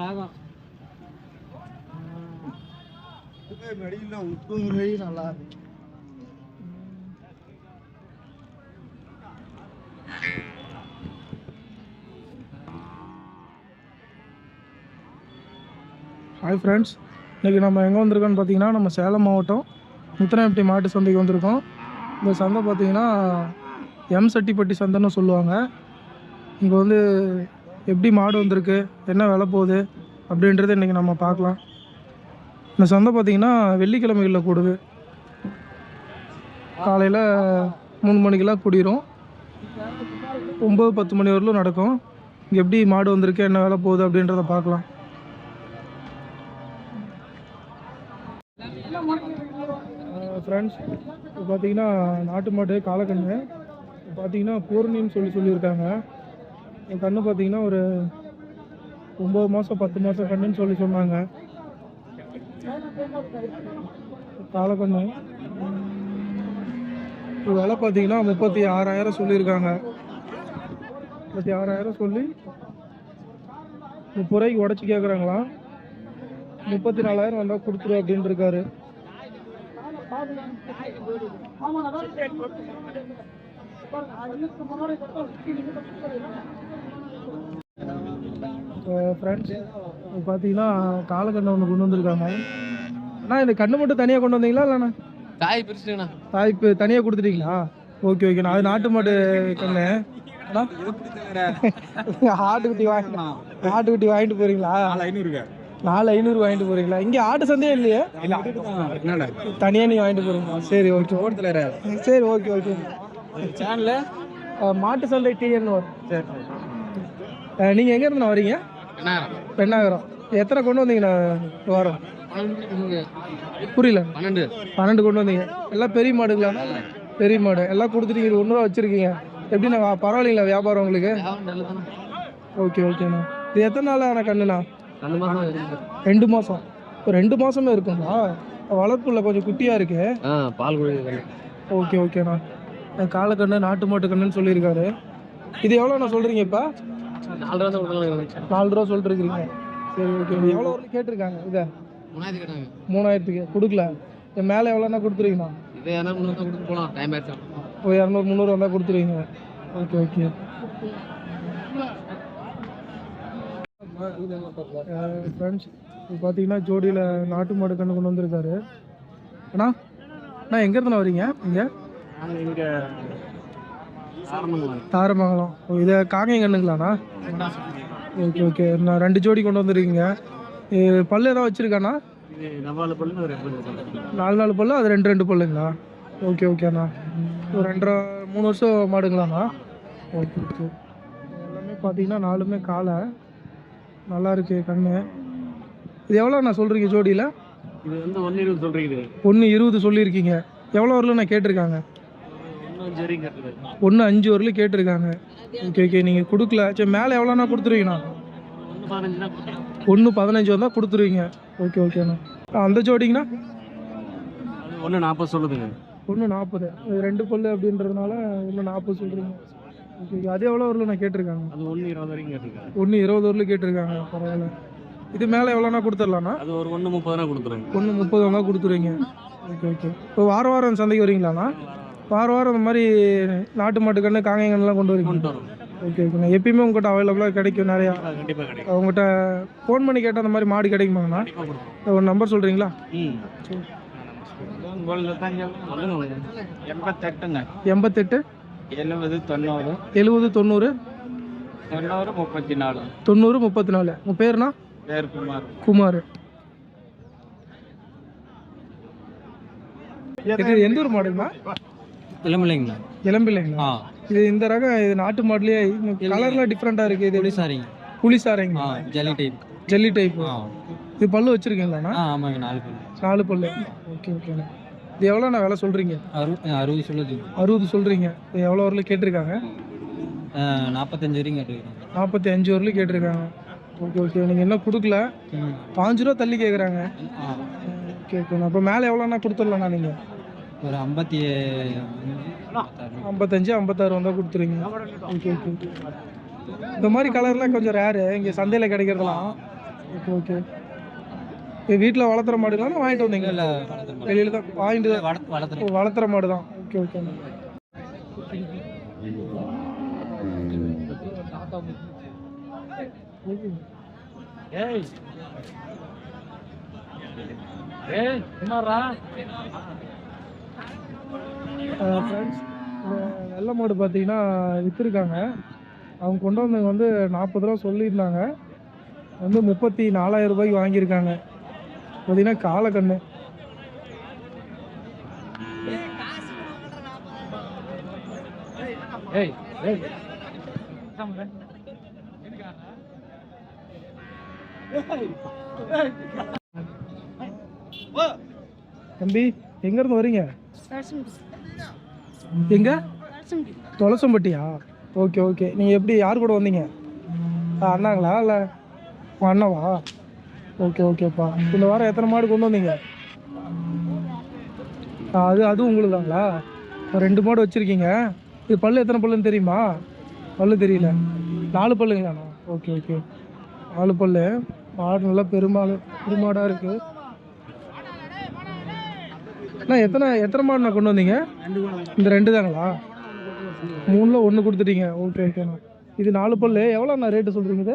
ஆகும். மெடியில் உப்பு நல்லா இருக்கு. ஹாய் ஃப்ரெண்ட்ஸ், இன்றைக்கி நம்ம எங்கே வந்திருக்கோன்னு பார்த்தீங்கன்னா நம்ம சேலம் மாவட்டம் முத்தனாம்பட்டி மாட்டு சந்தைக்கு வந்திருக்கோம். இந்த சந்தை பார்த்தீங்கன்னா எம்செட்டிப்பட்டி சந்தைன்னு சொல்லுவாங்க. இங்கே வந்து எப்படி மாடு வந்திருக்கு, என்ன விலை போகுது அப்படின்றத இன்றைக்கி நம்ம பார்க்கலாம். இந்த சந்தை பார்த்திங்கன்னா வெள்ளிக்கிழமைகளில் கூடுது. காலையில் 3 மணிக்கெல்லாம் கூடிரும், 9-10 மணி வரலும் நடக்கும். இங்கே எப்படி மாடு வந்திருக்கு, என்ன விலை போகுது அப்படின்றத பார்க்கலாம். ஃப்ரெண்ட்ஸ், இப்போ பார்த்தீங்கன்னா நாட்டு மாடு காலக்கண்ணு பார்த்தீங்கன்னா பூர்ணின்னு சொல்லியிருக்காங்க. என் கண்ணு பார்த்தீங்கன்னா ஒரு 9 மாதம் 10 மாதம் கண்ணுன்னு சொன்னாங்க. காலக்கண்ணு விலை பார்த்தீங்கன்னா 36,000 சொல்லியிருக்காங்க. 36,000 சொல்லி 30 ரூபாய்க்கு உடச்சி கேட்குறாங்களா. 34,000 வந்தால் கொடுத்துரு அப்படின்னு இருக்காரு. ஃப்ரெண்ட்ஸ், பார்த்தீங்கன்னா காலக்கண்ணை ஒன்று கொண்டு வந்திருக்காங்க. அண்ணா, இந்த கண்ணு மட்டும் தனியாக கொண்டு வந்தீங்களா இல்லைண்ணா? தாய் பிரிச்சுங்கண்ணா. தாய் இப்போ தனியாக கொடுத்துட்டீங்களா? ஓகே ஓகேண்ணா. அது நாட்டு மாட்டு கண்ணு. ஆட்டுக்குட்டி வாங்கிட்டு போறீங்களா? 4,500 வாங்கிட்டு போறீங்களா? இங்கே ஆட்டு சந்தையே இல்லையே, தனியாக நீங்கள் வாங்கிட்டு போறீங்களா? சரி ஓகே. சரி ஓகே ஓகே. சேனலில் மாட்டு சந்தை டிஎன் வரும். நீங்கள் எங்கே இருந்து வரீங்க? பெண்ணாகரம். எத்தனை கொண்டு வந்தீங்கண்ணா வாரம்? புரியல. 12 கொண்டு வந்தீங்க. எல்லாம் பெரிய மாடுங்களா? பெரிய மாடு எல்லாம் கொடுத்துட்டீங்க. 1 ரூபா வச்சுருக்கீங்க. எப்படிண்ணா பரவாயில்லைங்களா வியாபாரம் உங்களுக்கு? ஓகே ஓகேண்ணா. இது எத்தனை நாள் ஆன கண்ணுண்ணா? 2 மாதம். இப்போ 2 மாதமே இருக்குங்களா? வளர்ப்புல கொஞ்சம் குட்டியாக இருக்கு. பால். ஓகே ஓகேண்ணா. காலக்கண்ணு நாட்டு மாட்டு கண்ணுன்னு சொல்லியிருக்காரு. இது எவ்வளோண்ணா சொல்கிறீங்க இப்போ? 4 ரூபா சொல்லிருக்கீங்க. சரி ஓகே. எவ்வளோ வரலும் கேட்டிருக்காங்க? இதை 3,000க்கு கொடுக்கல. என் மேலே எவ்வளோண்ணா கொடுத்துருவீங்கண்ணா? ஒரு 200-300 வந்தால் கொடுத்துருவீங்க. Okay okay. ஃப்ரெண்ட்ஸ், இப்போ பார்த்தீங்கன்னா ஜோடியில் நாட்டு மாடு கண்ணு கொண்டு வந்திருக்காரு. அண்ணா அண்ணா எங்கேருந்துண்ணா வரீங்க? இங்கே தாரமங்கலம். இதை காங்கேயம் கண்ணுங்களாண்ணா? Okay okay. நான் 2 ஜோடி கொண்டு வந்துருக்கீங்க. பல்லு ஏதாவது வச்சுருக்காண்ணா? 4 பல்லு, அது 2 பல்லுங்களா? ஓகே ஓகேண்ணா. ஒரு 2.5-3 வருஷம் மாடுங்களாண்ணா? Okay okay. எல்லாமே பார்த்தீங்கன்னா 4மே காலை நல்லா இருக்கு கண்ணு. இது எவ்வளோண்ணா சொல்கிறீங்க ஜோடியில்? இது வந்து 1.20 சொல்கிறீங்க. 1.20 சொல்லியிருக்கீங்க. எவ்வளோ வரலும் நான் கேட்டிருக்காங்க? 1.5 வரலும் கேட்டிருக்காங்க. Okay okay. நீங்கள் கொடுக்கல. சரி, மேலே எவ்வளோண்ணா கொடுத்துருவீங்கண்ணா? 1.15 வந்தால் கொடுத்துருவீங்க. ஓகே ஓகேண்ணா. அந்த ஜோடிங்கண்ணா? 1.40 சொல்லுதுங்க. 1.40. 2 பல்லு அப்படின்றதுனால 1.40 சொல்கிறீங்க. Okay okay. அது எவ்வளோ வரலும் நான் கேட்டிருக்காங்க? அது 1.20 வரைக்கும் கேட்டிருக்காங்க. 1.20 வரலும் கேட்டிருக்காங்க. பரவாயில்ல. இது மேலே எவ்வளோண்ணா கொடுத்துடலாண்ணா? அது ஒரு 1.30 கொடுத்துருங்க. 1.30 வந்தால் கொடுத்துருவீங்க. Okay okay. இப்போ வாரம் சந்தைக்கு வரீங்களாண்ணா? வாரம் இந்த மாதிரி நாட்டு மாட்டு கண்ணு காங்கேயம் கண்ணுலாம் கொண்டு வரீங்க? ஓகே ஓகேண்ணா. எப்பயுமே உங்கள்கிட்ட அவைலபிளாக கிடைக்கும் நிறையா? கண்டிப்பாக கிடைக்கும். உங்கள்கிட்ட ஃபோன் பண்ணி கேட்டால் அந்த மாதிரி மாடு கிடைக்குமாங்கண்ணா? ஒரு நம்பர் சொல்கிறீங்களா? 88 70 90 90 34. உங்கள் பேருண்ணா? பேர் குமார். எந்த ஊர் மாடுங்கண்ணா? இளம்பிள்ளைங்களா? இது இந்த ரகம் இது நாட்டு மாடுலேயே கலர்லாம் டிஃப்ரெண்ட்டாக இருக்குது. இது புளிசாரைங்க. ஜல்லி டைப். இது பல்லு வச்சுருக்கீங்களாண்ணா? ஆமாங்க. 4 பல்லு. ஓகே ஓகேண்ணா. இது எவ்வளோண்ணா விலை சொல்கிறீங்க? 60 சொல்லுது. 60 சொல்கிறீங்க. எவ்வளோ வரலும் கேட்டிருக்காங்க? 45 வரைக்கும் கேட்டிருக்காங்க. 45 வரலும் கேட்டிருக்காங்க. Okay okay. நீங்கள் என்ன கொடுக்கல, 5 ரூபா தள்ளி கேட்குறாங்க. ஓகே ஓகேண்ணா. அப்போ மேலே எவ்வளோண்ணா கொடுத்துடலாண்ணா? நீங்கள் ஒரு 55 56 வந்தால் கொடுத்துருவீங்க. Okay okay. இந்த மாதிரி கலர்லாம் கொஞ்சம் ரேரு இங்கே சந்தையில் கிடைக்கிறதுலாம். Okay okay. வீட்டில் வளர்த்துற மாடுங்களா வாங்கிட்டு வந்தீங்க? இல்லை வெளியில் தான் வாங்கிட்டு தான் வளர்த்துறேன். வளர்த்துற மாடு தான். Okay okay. ஃப்ரெண்ட்ஸ், வெள்ளை மாடு பார்த்தீங்கன்னா விற்றுருக்காங்க. அவங்க கொண்டு வந்தவங்க வந்து 40 ரூபா சொல்லியிருந்தாங்க. வந்து 34,000 ரூபாய்க்கு வாங்கியிருக்காங்க. பார்த்தீங்கன்னா காலக்கண்ணு. தம்பி எங்க இருந்து வரீங்க? எங்க? தொலசம்பட்டியா? Okay okay. நீங்க எப்படி யார் கூட வந்தீங்க? அண்ணாங்களா இல்லை உங்கள் அண்ணாவா? ஓகே ஓகேப்பா. இந்த வாரம் எத்தனை மாடு கொண்டு வந்தீங்க? அது உங்களுதாங்களா? 2 மாடு வச்சுருக்கீங்க. இது பல்லு எத்தனை பல்லுன்னு தெரியுமா? பல்லு தெரியல. 4 பல்லுங்களாண்ணா? Okay okay. 4 பல்லு. மாடு நல்லா பெருமாடாக இருக்குது. அண்ணா எத்தனை மாடு நான் கொண்டு வந்தீங்க? இந்த 2 தாங்களா? 3ல் 1 கொடுத்துட்டீங்க. ஓகே ஓகேண்ணா. இது 4 பல்லு. எவ்வளோண்ணா ரேட்டு சொல்கிறீங்க? இது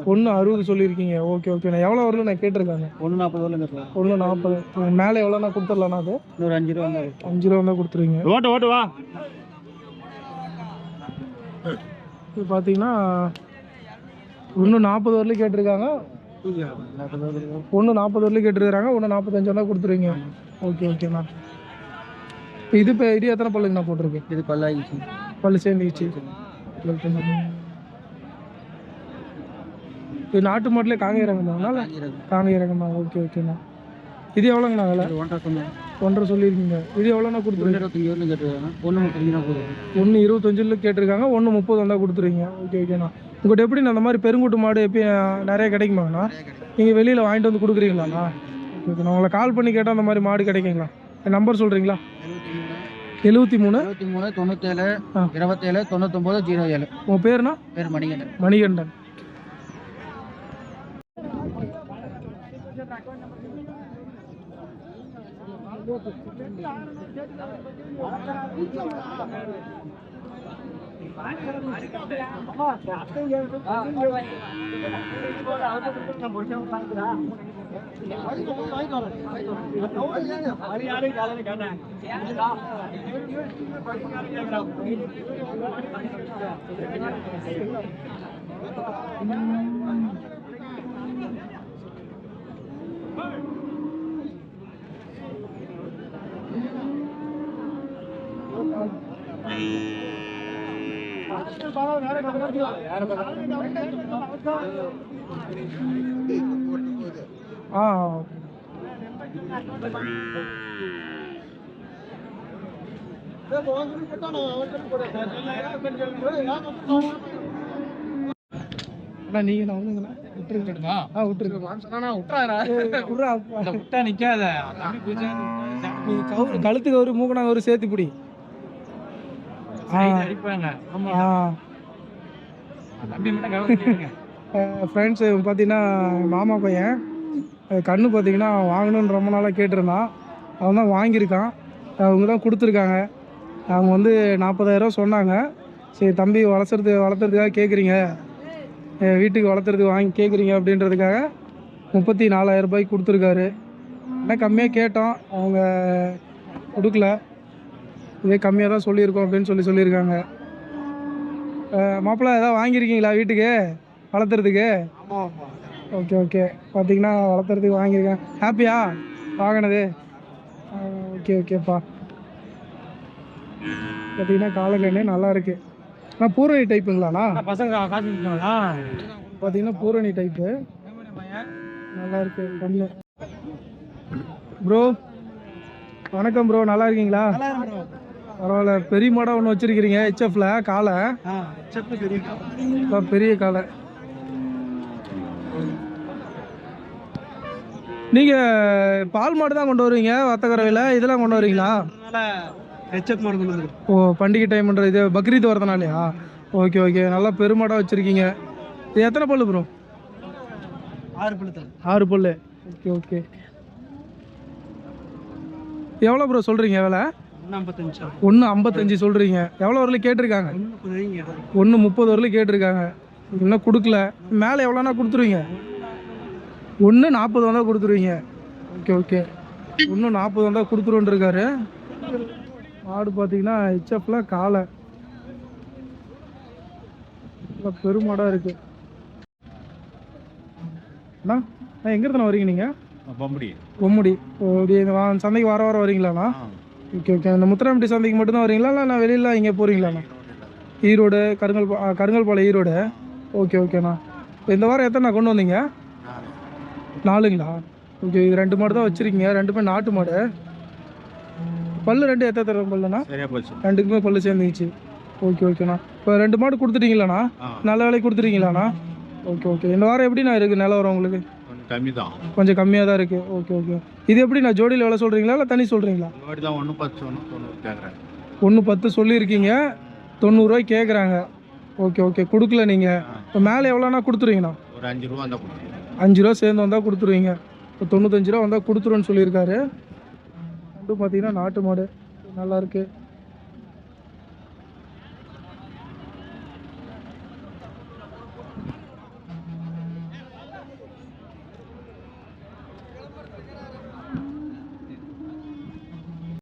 160 சொல்லியிருக்கீங்க. ஓகே ஓகேண்ணா. எவ்வளோ வரல நான் கேட்டிருக்காங்க? 140. மேலே எவ்வளோண்ணா கொடுத்துடலாண்ணா? அது ஒரு 5 ரூபா 5 ரூபா தான் கொடுத்துருவீங்க. வா. இது பார்த்தீங்கன்னா 140 வரலையும் கேட்டிருக்காங்க. 140 வரலையும் கேட்டிருக்காங்க. 145 தான் கொடுத்துருவீங்க. ஓகே ஓகேண்ணா. இது எத்தனை பல்லுங்கண்ணா போட்டிருக்கு? இது பல்லாயிடுச்சு. பல்லு சேர்ந்துச்சு. இது நாட்டு மாட்டிலே காங்கேயரங்கம்னால காங்கேயரங்கம்மா. ஓகே ஓகேண்ணா. இது எவ்வளோங்கண்ணா விலை? 1.5 சொல்லியிருக்கீங்க. இது எவ்வளோண்ணா கொடுத்துருங்க? 1.25 கேட்டிருக்காங்க. 1.30 வந்தால் கொடுத்துருவீங்க. ஓகே ஓகேண்ணா. உங்கள்கிட்ட எப்படிண்ணா அந்த மாதிரி பெருங்குட்டு மாடு எப்பயும் நிறைய கிடைக்குமாங்கண்ணா? நீங்கள் வெளியில் வாங்கிட்டு வந்து கொடுக்குறீங்களாண்ணா? ஓகே ஓகேண்ணா. உங்களை கால் பண்ணி கேட்டால் அந்த மாதிரி மாடு கிடைக்குங்களா? என் நம்பர் சொல்கிறீங்களா? 73 97 27 99 07. உங்கள் பேருண்ணா? பேர் மணிகண்டன். மணிகண்டன். நீங்க நான் வந்துங்கண்ணா விட்டுருங்க. நிக்காத. கழுத்துக்கு ஒரு மூக்கனாங்க ஒரு சேர்த்து பிடி. ஃப்ரெண்ட்ஸு பார்த்தீங்கன்னா மாமா பையன் கண்ணு பார்த்தீங்கன்னா வாங்கணுன்னு ரொம்ப நாளாக கேட்டிருந்தான். அவன் தான் வாங்கியிருக்கான். அவங்க தான் கொடுத்துருக்காங்க. அவங்க வந்து 40,000 சொன்னாங்க. சரி தம்பி வளர்த்துறதுக்காக கேட்குறீங்க, வீட்டுக்கு வளர்த்துறதுக்கு வாங்கி கேட்குறீங்க அப்படின்றதுக்காக 34,000 ரூபாய்க்கு கொடுத்துருக்காரு. ஆனால் கம்மியாக கேட்டோம், அவங்க கொடுக்கல. இதே கம்மியாக தான் சொல்லியிருக்கோம் அப்படின்னு சொல்லியிருக்காங்க. மாப்பிள்ளை ஏதாவது வாங்கியிருக்கீங்களா வீட்டுக்கு வளர்த்துறதுக்கு? Okay okay. பார்த்தீங்கன்னா வளர்த்துறதுக்கு வாங்கியிருக்கேன். ஹாப்பியா வாங்கினது? ஓகே ஓகேப்பா. பார்த்தீங்கன்னா காலக்கண்ணே நல்லா இருக்கு. ஆனால் பூரணி டைப்புங்களாண்ணா? பசங்க பார்த்தீங்கன்னா பூரணி டைப்பு நல்லா இருக்கு கண்ணு. ப்ரோ வணக்கம் ப்ரோ, நல்லா இருக்கீங்களா? பரவாயில்ல. பெரிய மாடா ஒன்று வச்சிருக்கிறீங்க ஹெச்எஃப்ல காலை. பெரிய காலை. நீங்க பால் மாடு தான் கொண்டு வருவீங்க வத்தக்கரவையில், இதெல்லாம் கொண்டு வருவீங்களா? ஓ பண்டிகை டைம்ன்ற இது பக்ரீத் வரதுனாலயா? ஓகே ஓகே, நல்லா பெருமாடாக வச்சுருக்கீங்க. இது எத்தனை பல்லு ப்ரோ? 6 பல்லு. 6 பல்லு. Okay okay. எவ்வளோ ப்ரோ சொல்கிறீங்க விலை? 1.55 சொல்கிறீங்க. எவ்வளோ வரலும் கேட்டிருக்காங்க? 1.30 வரலும் கேட்டிருக்காங்க. இன்னும் கொடுக்கல. மேலே எவ்வளோனா கொடுத்துருவீங்க? 1.40 வந்தால் கொடுத்துருவீங்க. ஓகே ஓகே, 1.40 வந்தால் கொடுத்துருவோன்ருக்காரு. மாடு பார்த்தீங்கன்னா ஹெச்எஃப்லாம் காலை நல்லா பெருமாடாக இருக்குது. அண்ணா எங்கே வரீங்க நீங்கள்? பொம்முடி. அப்படி சந்தைக்கு வார வாரம் வரீங்களாண்ணா? Okay okay. இந்த முத்திராம்பட்டி சந்தைக்கு மட்டும்தான் வரீங்களா இல்லை நான் வெளியில் இங்கே போகிறீங்களாண்ணா? ஈரோடு, கருங்கல்பாளையம் ஈரோடு. ஓகே ஓகேண்ணா. இப்போ இந்த வாரம் எத்தனை கொண்டு வந்தீங்க? 4ங்களா? ஓகே, இது 2 மாடு தான் வச்சுருக்கீங்க. 2மே நாட்டு மாடு. பல்லு 2 எத்தனை பல்லுண்ணா? 2க்குமே பல்லு சேர்ந்துச்சு. ஓகே ஓகேண்ணா. இப்போ 2 மாடு கொடுத்துட்டீங்களாண்ணா? நல்ல விலைக்கு கொடுத்துட்டீங்களாண்ணா? Okay okay. இந்த வாரம் எப்படிண்ணா இருக்குது நிலவரம் உங்களுக்கு? கொஞ்சம் கம்மியாக தான் இருக்குது. Okay okay. இது எப்படிண்ணா ஜோடியில் எவ்வளோ சொல்கிறீங்களா இல்லை தனி சொல்கிறீங்களா? 1.10 சொல்லியிருக்கீங்க, 90 ரூபாய்க்கு கேட்குறாங்க. ஓகே ஓகே, கொடுக்கல நீங்கள். இப்போ மேலே எவ்வளோண்ணா கொடுத்துருவீங்கண்ணா? 5 ரூபா சேர்ந்து வந்தால் கொடுத்துருவீங்க. இப்போ 95 ரூபா வந்தால் கொடுத்துருவேன்னு சொல்லியிருக்காரு. ரெண்டும் பார்த்தீங்கன்னா நாட்டு மாடு நல்லாயிருக்கு.